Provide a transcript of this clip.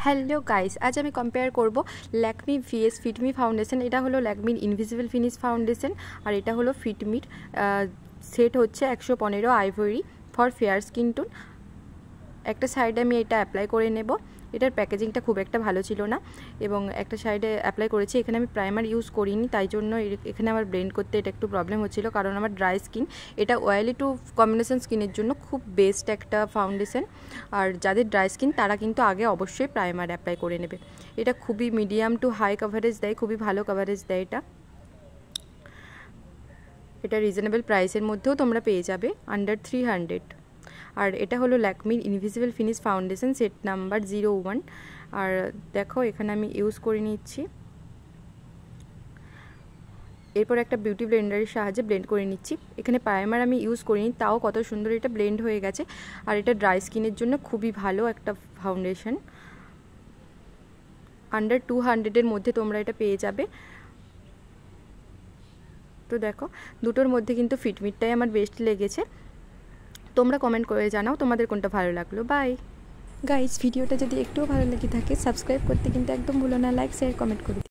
Hello guys, আজ আমি compare করব ল্যাকমি ভিএস ফিটমি ফাউন্ডেশন। এটা হলো ল্যাকমির ইনভিজিবল ফিনিশ ফাউন্ডেশন আর এটা হলো ফিটমির সেট হচ্ছে 115 ivory for fair skin tone. একটা সাইডে আমি এটা অ্যাপ্লাই করে নেব। এটার প্যাকেজিংটা খুব একটা ভালো ছিল না এবং একটা সাইডে অ্যাপ্লাই করেছি। এখানে আমি প্রাইমার ইউজ করিনি, তাই জন্য এখানে আমার ব্লেন্ড করতে এটা একটু প্রবলেম হচ্ছিল, কারণ আমার ড্রাই স্কিন। এটা অয়েলি টু কম্বিনেশন স্কিনের জন্য খুব বেস্ট একটা ফাউন্ডেশন। আর যাদের ড্রাই স্কিন তারা কিন্তু আগে অবশ্যই প্রাইমার অ্যাপ্লাই করে নেবে। এটা খুবই মিডিয়াম টু হাই কভারেজ দেয়, খুবই ভালো কভারেজ দেয়। এটা রিজনেবল প্রাইসের মধ্যেও তোমরা পেয়ে যাবে, আন্ডার 300। আর এটা হলো ল্যাকমির invisible finish foundation set number 01। আর দেখো এখানে আমি ইউজ করে নিচ্ছি। এরপর একটা বিউটি ব্লেন্ডারের সাহায্যে ব্লেন্ড করে নিচ্ছি। এখানে প্রাইমার আমি ইউজ করিনি, তাও কত সুন্দর এটা ব্লেন্ড হয়ে গেছে। আর এটা ড্রাই স্কিনের জন্য খুবই ভালো একটা ফাউন্ডেশন। আন্ডার 200-এর মধ্যে তোমরা এটা পেয়ে যাবে। তো দেখো দুটোর মধ্যে কিন্তু ফিটমিটটাই আমার বেস্ট লেগেছে। তোমরা কমেন্ট করে জানাও তোমাদের কোনটা ভালো লাগলো। বাই গাইস, ভিডিওটা যদি একটুও ভালো লেগে থাকে সাবস্ক্রাইব করতে কিন্তু একদম ভুলো না, লাইক শেয়ার কমেন্ট করে।